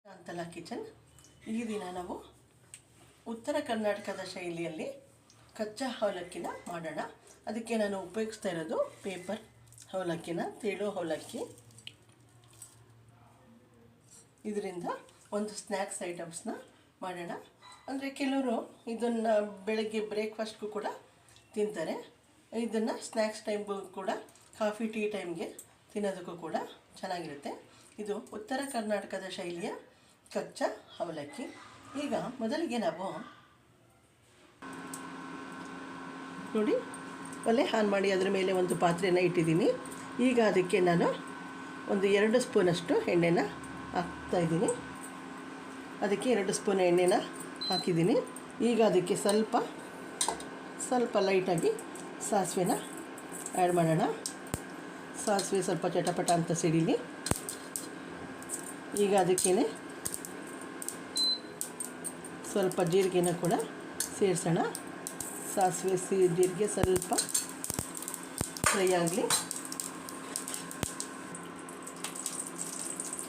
Shantala kitchen. ಈ ದಿನ ನಾವು ಉತ್ತರ ಕರ್ನಾಟಕದ ಶೈಲಿಯಲ್ಲಿ ಕಚ್ಚಾ ಅವಲಕ್ಕಿನ ಮಾಡೋಣ. ಅದಕ್ಕೆ ನಾನು ಉಪಯೋಗಿಸ್ತಾ ಇರೋದು ಪೇಪರ್ ಅವಲಕ್ಕಿನ, ತೇಳು ಅವಲಕ್ಕಿ. ಇದರಿಂದ ಒಂದು ಸ್ನ್ಯಾಕ್ಸ್ ಐಟಮ್ಸ್ನ ಮಾಡೋಣ. ಅಂದರೆ ಕೆಲವರು ಇದನ್ನು ಬೆಳಗ್ಗೆ ಬ್ರೇಕ್ಫಾಸ್ಟ್ಗೂ ಕೂಡ ತಿಂತಾರೆ. ಇದನ್ನು ಸ್ನ್ಯಾಕ್ಸ್ ಟೈಮ್ಗೂ ಕೂಡ, ಕಾಫಿ ಟೀ ಟೈಮ್ಗೆ ತಿನ್ನೋದಕ್ಕೂ ಕೂಡ ಚೆನ್ನಾಗಿರುತ್ತೆ. ಇದು ಉತ್ತರ ಕರ್ನಾಟಕದ ಶೈಲಿಯ ಕಚ್ಚಾ ಅವಲಕ್ಕಿ. ಈಗ ಮೊದಲಿಗೆ ನಾವು ನೋಡಿ ಒಲೆ ಆನ್ ಮಾಡಿ ಅದರ ಮೇಲೆ ಒಂದು ಪಾತ್ರೆನ ಇಟ್ಟಿದ್ದೀನಿ. ಈಗ ಅದಕ್ಕೆ ನಾನು ಒಂದು 2 ಸ್ಪೂನಷ್ಟು ಎಣ್ಣೆನ ಹಾಕ್ತಾಯಿದ್ದೀನಿ. ಅದಕ್ಕೆ 2 ಸ್ಪೂನ್ ಎಣ್ಣೆನ ಹಾಕಿದ್ದೀನಿ. ಈಗ ಅದಕ್ಕೆ ಸ್ವಲ್ಪ ಲೈಟಾಗಿ ಸಾಸಿವೆನ ಆ್ಯಡ್ ಮಾಡೋಣ. ಸಾಸಿವೆ ಸ್ವಲ್ಪ ಚಟಪಟ ಅಂತ ಸಿಡಿಲಿ. ಈಗ ಅದಕ್ಕೇ ಸ್ವಲ್ಪ ಜೀರಿಗೆನ ಕೂಡ ಸೇರಿಸೋಣ. ಸಾಸಿವೆ ಜೀರಿಗೆ ಸ್ವಲ್ಪ ಫ್ರೈ ಆಗಲಿ.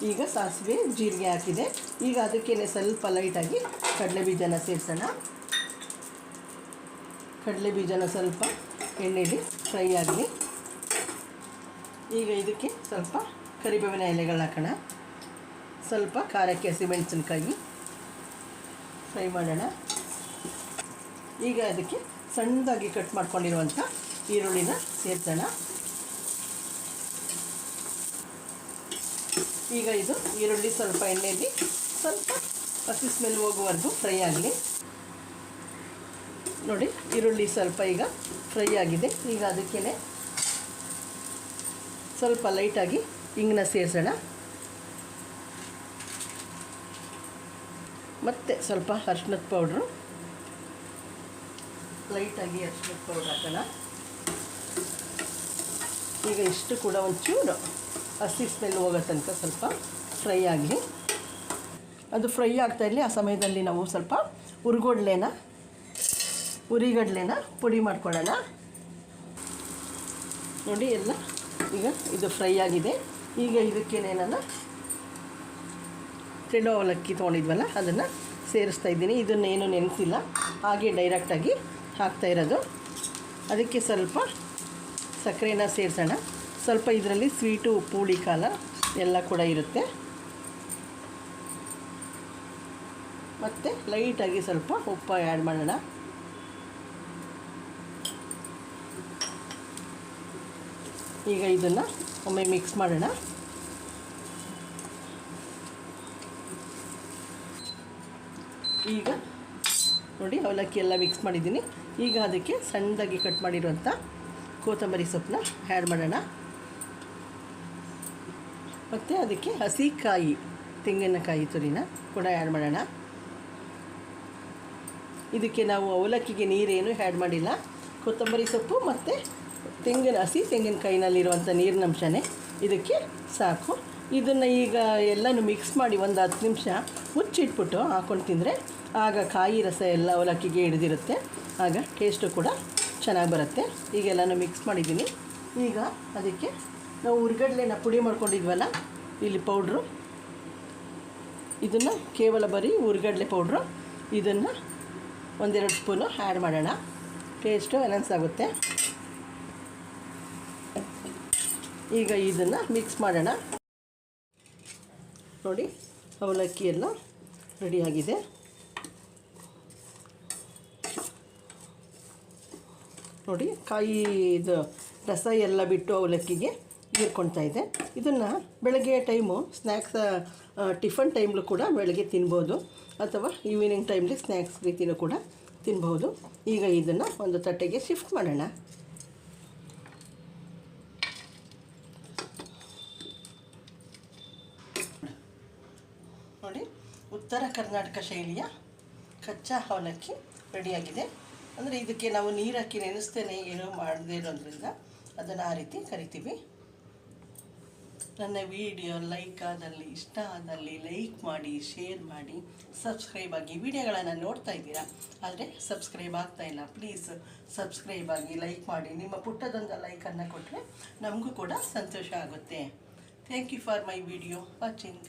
ಈಗ ಸಾಸಿವೆ ಜೀರಿಗೆ ಹಾಕಿದೆ. ಈಗ ಅದಕ್ಕೇ ಸ್ವಲ್ಪ ಲೈಟಾಗಿ ಕಡಲೆಬೀಜನ ಸೇರಿಸೋಣ. ಕಡಲೆಬೀಜನ ಸ್ವಲ್ಪ ಎಣ್ಣೆಯಲ್ಲಿ ಫ್ರೈ ಆಗಲಿ. ಈಗ ಇದಕ್ಕೆ ಸ್ವಲ್ಪ ಕರಿಬೇವಿನ ಎಲೆಗಳು ಹಾಕೋಣ. ಸ್ವಲ್ಪ ಖಾರಕ್ಕೆ ಹಸಿಮೆಣಸಿನ್ಕಾಯಿ ಫ್ರೈ ಮಾಡೋಣ. ಈಗ ಅದಕ್ಕೆ ಸಣ್ಣದಾಗಿ ಕಟ್ ಮಾಡ್ಕೊಂಡಿರುವಂಥ ಈರುಳ್ಳಿನ ಸೇರಿಸೋಣ. ಈಗ ಇದು ಈರುಳ್ಳಿ ಸ್ವಲ್ಪ ಎಣ್ಣೆಯಲ್ಲಿ ಸ್ವಲ್ಪ ಹಸಿ ಸ್ಮೆಲ್ ಹೋಗುವವರೆಗೂ ಫ್ರೈ ಆಗಲಿ. ನೋಡಿ, ಈರುಳ್ಳಿ ಸ್ವಲ್ಪ ಈಗ ಫ್ರೈ ಆಗಿದೆ. ಈಗ ಅದಕ್ಕೇ ಸ್ವಲ್ಪ ಲೈಟಾಗಿ ಹಿಂಗನ್ನ ಸೇರಿಸೋಣ. ಮತ್ತು ಸ್ವಲ್ಪ ಅರಿಶಿಣದ ಪೌಡ್ರು, ಲೈಟಾಗಿ ಅರಿಶಿಣದ ಪೌಡ್ರ್ ಹಾಕೋಣ. ಈಗ ಇಷ್ಟು ಕೂಡ ಒಂಚೂರು ಹಸಿ ಸ್ಮೆಲ್ ಹೋಗೋ ತನಕ ಸ್ವಲ್ಪ ಫ್ರೈ ಆಗಲಿ. ಅದು ಫ್ರೈ ಆಗ್ತಾಯಿರಲಿ. ಆ ಸಮಯದಲ್ಲಿ ನಾವು ಸ್ವಲ್ಪ ಉರಿಗಡಲೆನ ಪುಡಿ ಮಾಡ್ಕೊಳ್ಳೋಣ. ನೋಡಿ, ಎಲ್ಲ ಈಗ ಇದು ಫ್ರೈ ಆಗಿದೆ. ಈಗ ಇದಕ್ಕೇನೆ ನಾನು ತೆಳು ಅವಲಕ್ಕಿ ತೊಗೊಂಡಿದ್ವಲ್ಲ ಅದನ್ನು ಸೇರಿಸ್ತಾ ಇದ್ದೀನಿ. ಇದನ್ನೇನು ನೆನೆಸಿಲ್ಲ, ಹಾಗೆ ಡೈರೆಕ್ಟಾಗಿ ಹಾಕ್ತಾ ಇರೋದು. ಅದಕ್ಕೆ ಸ್ವಲ್ಪ ಸಕ್ಕರೆನ ಸೇರಿಸೋಣ. ಸ್ವಲ್ಪ ಇದರಲ್ಲಿ ಸ್ವೀಟು, ಉಪ್ಪು, ಹುಳಿ ಖಾರ ಎಲ್ಲ ಕೂಡ ಇರುತ್ತೆ. ಮತ್ತು ಲೈಟಾಗಿ ಸ್ವಲ್ಪ ಉಪ್ಪು ಆ್ಯಡ್ ಮಾಡೋಣ. ಈಗ ಇದನ್ನು ಒಮ್ಮೆ ಮಿಕ್ಸ್ ಮಾಡೋಣ. ಈಗ ನೋಡಿ, ಅವಲಕ್ಕಿ ಎಲ್ಲ ಮಿಕ್ಸ್ ಮಾಡಿದ್ದೀನಿ. ಈಗ ಅದಕ್ಕೆ ಸಣ್ಣದಾಗಿ ಕಟ್ ಮಾಡಿರುವಂಥ ಕೊತ್ತಂಬರಿ ಸೊಪ್ಪನ್ನ ಆ್ಯಡ್ ಮಾಡೋಣ. ಮತ್ತು ಅದಕ್ಕೆ ಹಸಿಕಾಯಿ, ತೆಂಗಿನಕಾಯಿ ತುರಿನ ಕೂಡ ಆ್ಯಡ್ ಮಾಡೋಣ. ಇದಕ್ಕೆ ನಾವು ಅವಲಕ್ಕಿಗೆ ನೀರೇನು ಆ್ಯಡ್ ಮಾಡಿಲ್ಲ. ಕೊತ್ತಂಬರಿ ಸೊಪ್ಪು ಮತ್ತು ಹಸಿ ತೆಂಗಿನಕಾಯಿನಲ್ಲಿರುವಂಥ ನೀರಿನಂಶನೇ ಇದಕ್ಕೆ ಸಾಕು. ಇದನ್ನು ಈಗ ಎಲ್ಲನೂ ಮಿಕ್ಸ್ ಮಾಡಿ ಒಂದು 10 ನಿಮಿಷ ಮುಚ್ಚಿಟ್ಬಿಟ್ಟು ಹಾಕ್ಕೊಂಡು ತಿಂದರೆ ಆಗ ಕಾಯಿ ರಸ ಎಲ್ಲ ಅವಲಕ್ಕಿಗೆ ಹಿಡಿದಿರುತ್ತೆ. ಆಗ ಟೇಸ್ಟು ಕೂಡ ಚೆನ್ನಾಗಿ ಬರುತ್ತೆ. ಈಗೆಲ್ಲನೂ ಮಿಕ್ಸ್ ಮಾಡಿದ್ದೀನಿ. ಈಗ ಅದಕ್ಕೆ ನಾವು ಹುರ್ಗಡ್ಲೆನ ಪುಡಿ ಮಾಡ್ಕೊಂಡಿದ್ವಲ್ಲ, ಇಲ್ಲಿ ಪೌಡ್ರು, ಇದನ್ನು ಕೇವಲ ಬರೀ ಹುರ್ಗಡ್ಲೆ ಪೌಡ್ರು, ಇದನ್ನು 1-2 ಸ್ಪೂನು ಆ್ಯಡ್ ಮಾಡೋಣ. ಟೇಸ್ಟು ಎನ್ಹಾನ್ಸ್ ಆಗುತ್ತೆ. ಈಗ ಇದನ್ನು ಮಿಕ್ಸ್ ಮಾಡೋಣ. ನೋಡಿ, ಅವಲಕ್ಕಿ ಎಲ್ಲ ರೆಡಿಯಾಗಿದೆ. ನೋಡಿ, ಕಾಯಿದು ರಸ ಎಲ್ಲ ಬಿಟ್ಟು ಅವಲಕ್ಕಿಗೆ ಹೀರ್ಕೊಳ್ತಾ ಇದೆ. ಇದನ್ನು ಬೆಳಗ್ಗೆ ಟೈಮು ಸ್ನ್ಯಾಕ್ಸ್, ಟಿಫನ್ ಟೈಮ್ಲು ಕೂಡ ಬೆಳಗ್ಗೆ ತಿನ್ಬೋದು, ಅಥವಾ ಈವ್ನಿಂಗ್ ಟೈಮ್ಲಿ ಸ್ನ್ಯಾಕ್ಸ್ ರೀತಿಯೂ ಕೂಡ ತಿನ್ಬೋದು. ಈಗ ಇದನ್ನು ಒಂದು ತಟ್ಟೆಗೆ ಶಿಫ್ಟ್ ಮಾಡೋಣ. ನೋಡಿ, ಉತ್ತರ ಕರ್ನಾಟಕ ಶೈಲಿಯ ಕಚ್ಚಾ ಅವಲಕ್ಕಿ ರೆಡಿಯಾಗಿದೆ. ಅಂದರೆ ಇದಕ್ಕೆ ನಾವು ನೀರು ಹಾಕಿ ನೆನೆಸ್ತೇನೆ ಏನೂ ಮಾಡದೇ ಇರೋದ್ರಿಂದ ಅದನ್ನು ಆ ರೀತಿ ಕರಿತೀವಿ. ನನ್ನ ವಿಡಿಯೋ ಲೈಕ್ ಆದಲ್ಲಿ, ಇಷ್ಟ ಆದಲ್ಲಿ ಲೈಕ್ ಮಾಡಿ, ಶೇರ್ ಮಾಡಿ, ಸಬ್ಸ್ಕ್ರೈಬ್ ಆಗಿ. ವಿಡಿಯೋಗಳನ್ನು ನೋಡ್ತಾ ಇದ್ದೀರಾ, ಆದರೆ ಸಬ್ಸ್ಕ್ರೈಬ್ ಆಗ್ತಾಯಿಲ್ಲ. ಪ್ಲೀಸ್ ಸಬ್ಸ್ಕ್ರೈಬ್ ಆಗಿ, ಲೈಕ್ ಮಾಡಿ. ನಿಮ್ಮ ಪುಟ್ಟದೊಂದು ಲೈಕನ್ನು ಕೊಟ್ಟರೆ ನಮಗೂ ಕೂಡ ಸಂತೋಷ ಆಗುತ್ತೆ. Thank you for my video watching.